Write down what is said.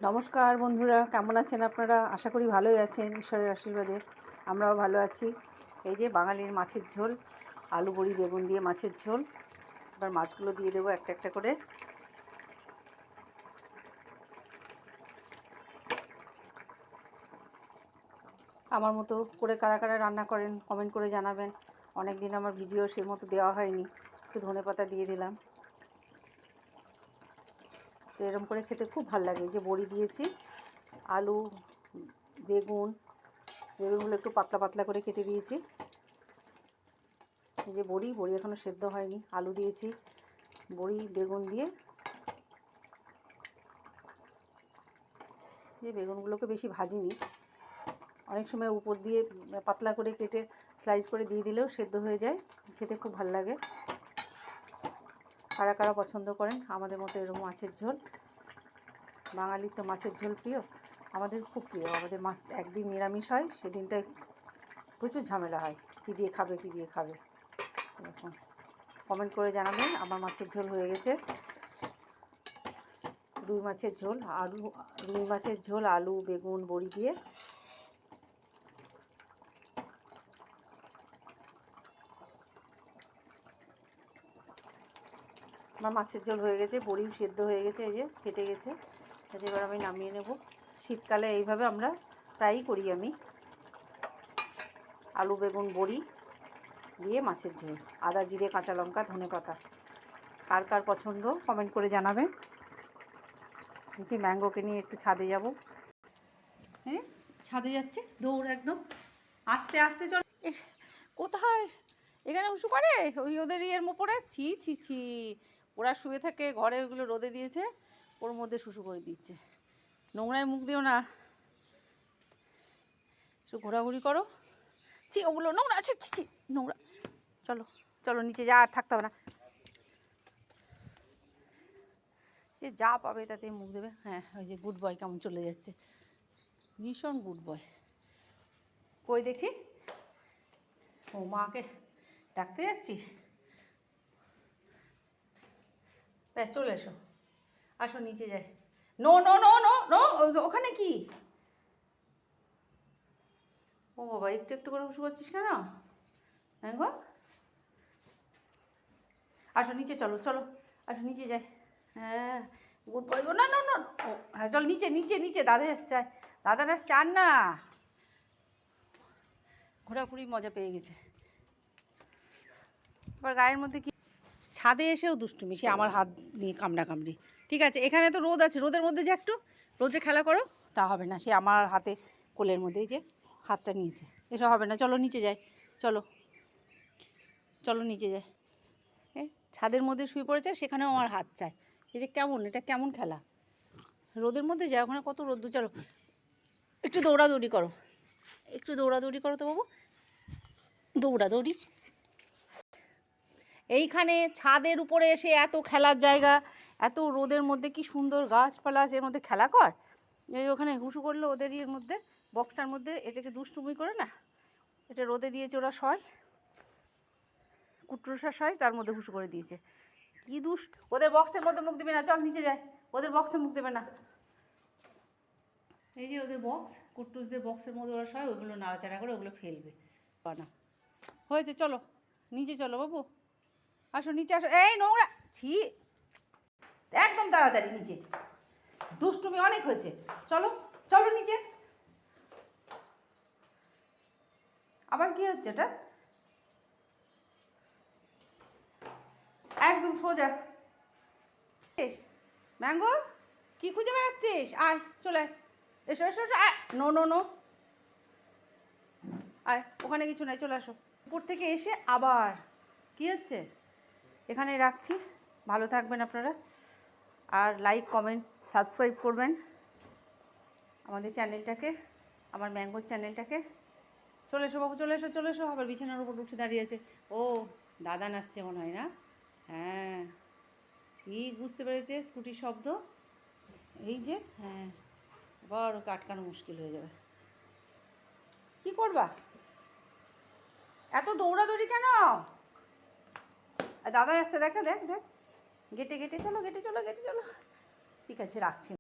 নমস্কার বন্ধুরা, কেমন আছেন আপনারা? আশা করি ভালোই আছেন, ঈশ্বরের আশীর্বাদে আমরাও ভালো আছি। এই যে বাঙালির মাছের ঝোল, আলু বড়ি বেগুন দিয়ে মাছের ঝোল। এবার মাছগুলো দিয়ে দেবো একটা একটা করে। আমার মতো করে কারা কারা রান্না করেন কমেন্ট করে জানাবেন। অনেক দিন আমার ভিডিও সে মতো দেওয়া হয়নি, একটু ধনেপাতা দিয়ে দিলাম। তো এরকম করে খেতে খুব ভালো লাগে। যে বড়ি দিয়েছি, আলু বেগুনগুলো একটু পাতলা পাতলা করে কেটে দিয়েছি। এই যে বড়ি এখনও সেদ্ধ হয়নি, আলু দিয়েছি, বড়ি বেগুন দিয়ে। যে বেগুনগুলোকে বেশি ভাজিনি, অনেক সময় উপর দিয়ে পাতলা করে কেটে স্লাইস করে দিয়ে দিলেও সেদ্ধ হয়ে যায়, খেতে খুব ভালো লাগে। কারা কারা পছন্দ করেন আমাদের মতো এরকম মাছের ঝোল? বাঙালির তো মাছের ঝোল প্রিয়, আমাদের খুব প্রিয়। আমাদের মাছ একদিন নিরামিষ হয়, সেদিনটায় প্রচুর ঝামেলা হয়, কী দিয়ে খাবে এরকম। কমেন্ট করে জানাবেন। আমার মাছের ঝোল হয়ে গেছে। রুই মাছের ঝোল আলু বেগুন বড়ি দিয়ে। আমার মাছের ঝোল হয়ে গেছে, বড়িও সেদ্ধ হয়ে গেছে, এই যে ফেটে গেছে। এবার আমি নামিয়ে নেব। শীতকালে এইভাবে আমরা প্রায়ই করি। আমি আলু বেগুন বড়ি দিয়ে মাছের ঝোল, আদা জিরে কাঁচা লঙ্কা ধনেপাতা। কার কার পছন্দ কমেন্ট করে জানাবেন। দেখি ম্যাঙ্গোকে নিয়ে একটু ছাদে যাব। হ্যাঁ, ছাদে যাচ্ছে দৌড়, একদম আস্তে আস্তে চল। কোথায় এখানে উঁচু করে ওই ওদের ইয়ের ওপরে? ছি ছি ছি, ওরা শুয়ে থাকে ঘরে, ওগুলো রোদে দিয়েছে, ওর মধ্যে শুশু করে দিচ্ছে। নোংরায় মুখ দিও না, একটু ঘোরাঘুরি করো। ছি, ওগুলো নোংরা আছে, ছি ছি নোংরা। চলো চলো নিচে যা, আর থাকতে হবে না। সে যা পাবে তাতে মুখ দেবে। হ্যাঁ, ওই যে গুড বয় কেমন চলে যাচ্ছে, ভীষণ গুড বয়। কই দেখি, ও মাকে ডাকতে যাচ্ছিস? ব্যাস চলে এসো, আসো নিচে যাই। No no no no no, ওখানে কি? ও বাবা, একটু একটু করে উঁচু করছিস কেন? হ্যাঁ গো, আসো নিচে, চলো চলো, আসো নিচে যাই। হ্যাঁ, গুড বয় গো। না না না, ও হ্যাঁ চল নিচে নিচে নিচে, দাদা এসছে, দাদার এসছে, আর না। ঘোরাঘুরি মজা পেয়ে গেছে। এবার গায়ের মধ্যে কি, ছাদে এসেও দুষ্টুমি, সে আমার হাত নিয়ে কামড়ি। ঠিক আছে, এখানে তো রোদ আছে, রোদের মধ্যে যে একটু রোদে খেলা করো, তা হবে না। সে আমার হাতে কোলের মধ্যে এই যে হাতটা নিয়েছে, এসব হবে না। চলো নিচে যাই, চলো চলো নিচে যাই। ছাদের মধ্যে শুয়ে পড়েছে, সেখানেও আমার হাত চায়। এটা কেমন খেলা? রোদের মধ্যে যায়, ওখানে কত রোদ্দু। চলো একটু দৌড়াদৌড়ি করো, তো বাবু, দৌড়াদৌড়ি। এইখানে ছাদের উপরে এসে এত খেলার জায়গা, এত রোদের মধ্যে কি সুন্দর গাছপালা আছে, এর মধ্যে খেলা কর। এই ওখানে হুসু করলো ওদের ইয়ের মধ্যে, বক্সটার মধ্যে, এটাকে দুষ্টুমি করে না, এটা রোদে দিয়েছে, ওরা শয়, কুট্রুসা শয়, তার মধ্যে হুসু করে দিয়েছে। কি দুষ্ট! ওদের বক্সের মধ্যে মুখ দেবে না, চল নিচে যায়, ওদের বক্সে মুখ দেবে না। এই যে ওদের বক্স, কুট্টুসদের বক্সের মধ্যে ওরা শয়, ওগুলো নাড়াচাড়া করে ওগুলো ফেলবে না। হয়েছে, চলো নিচে চলো বাবু, আসো নিচে আসো। এই নোংরা, ছি, একদম তাড়াতাড়ি নিচে, দুষ্টুমি অনেক হয়েছে। চলো চলো নিচে। আবার কি হচ্ছে এটা? একদম সোজা। ম্যাঙ্গো, কি খুঁজে বেড়াচ্ছিস? আয় চলে আয়, এসো এসো এসো, আয়। নো নো নো, আয়, ওখানে কিছু নাই, চলে আসো। উপর থেকে এসে আবার কি হচ্ছে? এখানে রাখছি। ভালো থাকবেন আপনারা, আর লাইক কমেন্ট সাবস্ক্রাইব করবেন আমাদের চ্যানেলটাকে, আমার ম্যাঙ্গোর চ্যানেলটাকে। চলে এসো বাবু, চলে এসো চলে এসো। আবার বিছানার উপর উঠে দাঁড়িয়ে আছে। ও দাদা নাচছে মনে হয়, না? হ্যাঁ, ঠিক বুঝতে পেরেছে, স্কুটির শব্দ। এই যে, হ্যাঁ, আবার ওকে আটকানো মুশকিল হয়ে যাবে। কি করবা? এত দৌড়াদৌড়ি কেন? দাদা আসছে, দেখা দেখ দেখ, গেটে চলো, গেটে চলো। ঠিক আছে, রাখছি।